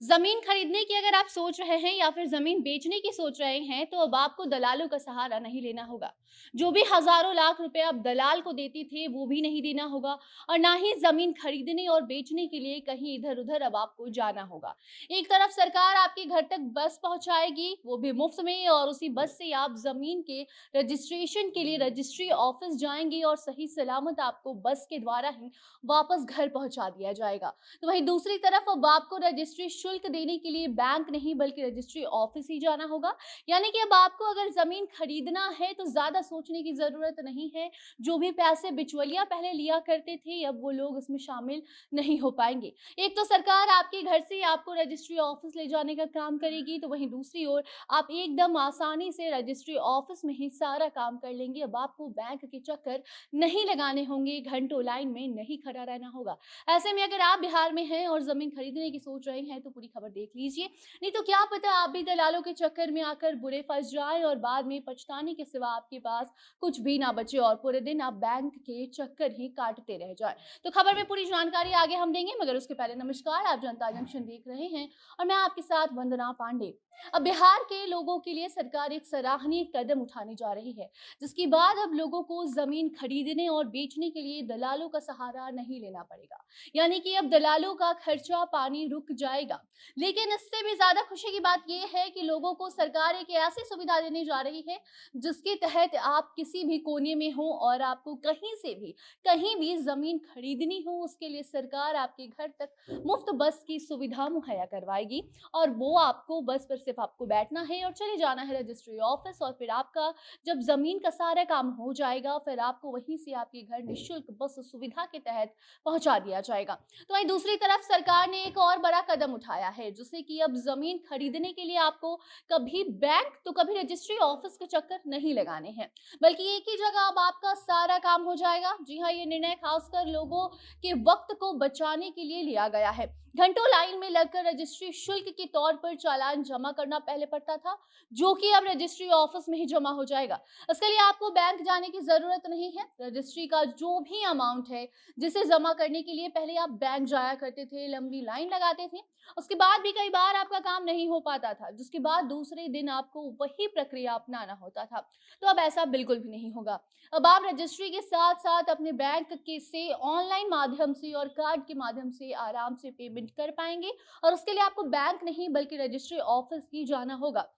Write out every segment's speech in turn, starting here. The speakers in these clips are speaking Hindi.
जमीन खरीदने की अगर आप सोच रहे हैं या फिर जमीन बेचने की सोच रहे हैं तो अब आपको दलालों का सहारा नहीं लेना होगा। जो भी हजारों लाख रुपए आप दलाल को देते थे वो भी नहीं देना होगा और ना ही जमीन खरीदने और बेचने के लिए कहीं इधर उधर अब आपको जाना होगा। एक तरफ सरकार आपके घर तक बस पहुंचाएगी वो भी मुफ्त में और उसी बस से आप जमीन के रजिस्ट्रेशन के लिए रजिस्ट्री ऑफिस जाएंगे और सही सलामत आपको बस के द्वारा ही वापस घर पहुंचा दिया जाएगा। तो वहीं दूसरी तरफ अब आपको रजिस्ट्री शुल्क देने के लिए बैंक नहीं बल्कि रजिस्ट्री ऑफिस ही जाना होगा। यानी कि अब आपको अगर जमीन खरीदना है तो ज्यादा सोचने की जरूरत नहीं है। जो भी पैसे बिचौलिया पहले लिया करते थे अब वो लोग इसमें शामिल नहीं हो पाएंगे। एक तो सरकार आपके घर से आपको रजिस्ट्री ऑफिस ले जाने का काम करेगी तो वहीं दूसरी ओर आप एकदम आसानी से रजिस्ट्री ऑफिस में ही सारा काम कर लेंगे। अब आपको बैंक के चक्कर नहीं लगाने होंगे, घंटों लाइन में नहीं खड़ा रहना होगा। ऐसे में अगर आप बिहार में हैं और जमीन खरीदने की सोच रहे हैं तो पूरी खबर देख लीजिए। नहीं तो क्या पता आप भी दलालों के चक्कर में आकर बुरे फंस जाएं और बाद में पछताने के सिवा आपके पास कुछ भी ना बचे और पूरे दिन आप बैंक के चक्कर ही काटते रह जाएं। तो खबर में पूरी जानकारी आगे हम देंगे मगर उसके पहले नमस्कार, आप जनता जंक्शन देख रहे हैं और मैं आपके साथ वंदना पांडे। अब बिहार के लोगों के लिए सरकार एक सराहनीय कदम उठाने जा रही है जिसके बाद अब लोगों को जमीन खरीदने और बेचने के लिए दलालों का सहारा नहीं लेना पड़ेगा। यानी कि अब दलालों का खर्चा पानी रुक जाएगा। लेकिन इससे भी ज्यादा खुशी की बात यह है कि लोगों को सरकार एक ऐसी सुविधा देने जा रही है जिसके तहत आप किसी भी कोने में हो और आपको कहीं से भी कहीं भी जमीन खरीदनी हो उसके लिए सरकार आपके घर तक मुफ्त बस की सुविधा मुहैया करवाएगी। और वो आपको बस पर सिर्फ आपको बैठना है और चले जाना है रजिस्ट्री ऑफिस और फिर आपका जब जमीन का सारा काम हो जाएगा फिर आपको वहीं से आपके घर निःशुल्क बस सुविधा के तहत पहुंचा दिया जाएगा। तो वहीं दूसरी तरफ सरकार ने एक और बड़ा कदम उठाया है जिससे कि अब जमीन खरीदने के लिए आपको कभी बैंक तो कभी रजिस्ट्री ऑफिस के चक्कर नहीं लगाने हैं बल्कि एक ही जगह अब आपका सारा काम हो जाएगा। जी हाँ, ये निर्णय खासकर लोगों के वक्त को बचाने के लिए लिया गया है। घंटों लाइन में लगकर रजिस्ट्री शुल्क के तौर पर चालान जमा करना पहले पड़ता था जो कि अब रजिस्ट्री ऑफिस में ही जमा हो जाएगा। इसके लिए आपको बैंक जाने की जरूरत नहीं है। रजिस्ट्री का जो भी अमाउंट है जिसे जमा करने के लिए पहले आप बैंक जाया करते थे, लंबी लाइन लगाते थे, उसके बाद भी कई बार आपका काम नहीं हो पाता था जिसके बाद दूसरे दिन आपको वही प्रक्रिया अपनाना होता था। तो अब ऐसा बिल्कुल भी नहीं होगा। अब आप रजिस्ट्री के साथ साथ अपने बैंक के से ऑनलाइन माध्यम से और कार्ड के माध्यम से आराम से पेमेंट कर पाएंगे और उसके लिए आपको बैंक नहीं बल्कि रजिस्ट्री ऑफिस ही जाना होगा।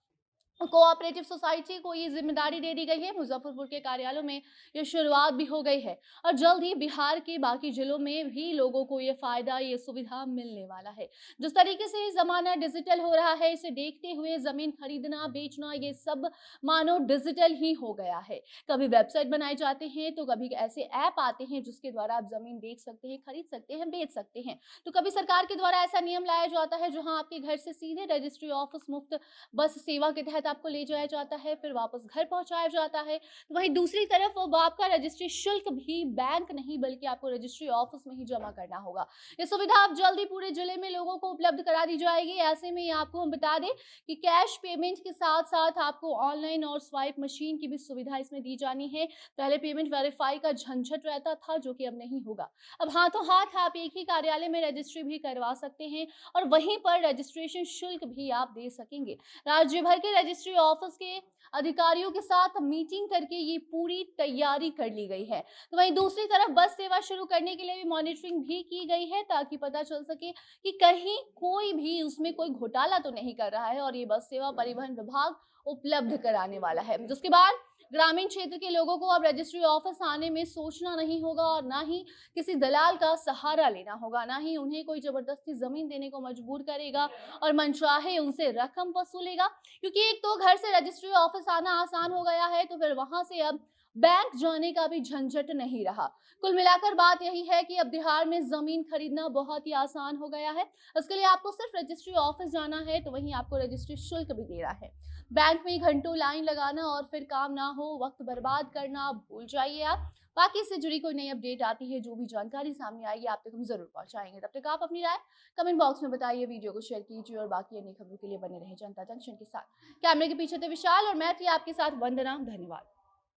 कोऑपरेटिव सोसाइटी को ये जिम्मेदारी दे दी गई है। मुजफ्फरपुर के कार्यालयों में ये शुरुआत भी हो गई है और जल्द ही बिहार के बाकी जिलों में भी लोगों को ये फायदा ये सुविधा मिलने वाला है। जिस तरीके से ये जमाना डिजिटल हो रहा है इसे देखते हुए जमीन खरीदना बेचना ये सब मानो डिजिटल ही हो गया है। कभी वेबसाइट बनाए जाते हैं तो कभी ऐसे ऐप आते हैं जिसके द्वारा आप जमीन देख सकते हैं, खरीद सकते हैं, बेच सकते हैं। तो कभी सरकार के द्वारा ऐसा नियम लाया जाता है जहां आपके घर से सीधे रजिस्ट्री ऑफिस मुफ्त बस सेवा के तहत आपको ले जाया जाता है, फिर वापस घर पहुंचाया जाता है। तो वहीं दूसरी तरफ अब आपका रजिस्ट्री शुल्क भी बैंक नहीं बल्कि आपको रजिस्ट्री ऑफिस में ही जमा करना होगा। ये सुविधा अब जल्दी पूरे जिले में लोगों को उपलब्ध करा दी जाएगी। ऐसे में आपको हम बता दें कि कैश पेमेंट के साथ साथ आपको ऑनलाइन और स्वाइप मशीन की भी सुविधा इसमें दी जानी है। पहले पेमेंट वेरीफाई का झंझट रहता था जो कि अब नहीं होगा। अब हाथों हाथ आप एक ही कार्यालय में रजिस्ट्री भी करवा सकते हैं और वहीं पर रजिस्ट्रेशन शुल्क भी आप दे सकेंगे। राज्य भर के रजिस्ट्री ऑफिस के अधिकारियों के साथ मीटिंग करके ये पूरी तैयारी कर ली गई है। तो वहीं दूसरी तरफ बस सेवा शुरू करने के लिए भी मॉनिटरिंग भी की गई है ताकि पता चल सके कि कहीं कोई भी उसमें कोई घोटाला तो नहीं कर रहा है और ये बस सेवा परिवहन विभाग उपलब्ध कराने वाला है। जिसके बाद ग्रामीण क्षेत्र के लोगों को अब रजिस्ट्री ऑफिस आने में सोचना नहीं होगा और ना ही किसी दलाल का सहारा लेना होगा, ना ही उन्हें कोई जबरदस्ती जमीन देने को मजबूर करेगा और मनचाहे उनसे रकम वसूलेगा। क्योंकि एक तो घर से रजिस्ट्री ऑफिस आना आसान हो गया है तो फिर वहां से अब बैंक जाने का भी झंझट नहीं रहा। कुल मिलाकर बात यही है कि अब बिहार में जमीन खरीदना बहुत ही आसान हो गया है। इसके लिए आपको सिर्फ रजिस्ट्री ऑफिस जाना है तो वहीं आपको रजिस्ट्री शुल्क भी देना है। बैंक में घंटों लाइन लगाना और फिर काम ना हो, वक्त बर्बाद करना भूल जाइए आप। बाकी इससे जुड़ी कोई नई अपडेट आती है, जो भी जानकारी सामने आएगी आप तक हम जरूर पहुंचाएंगे। तब तक आप अपनी राय कमेंट बॉक्स में बताइए, वीडियो को शेयर कीजिए और बाकी अन्य खबरों के लिए बने रहे जनता जंक्शन के साथ। कैमरे के पीछे थे विशाल और मैं थी आपके साथ वंदना। धन्यवाद।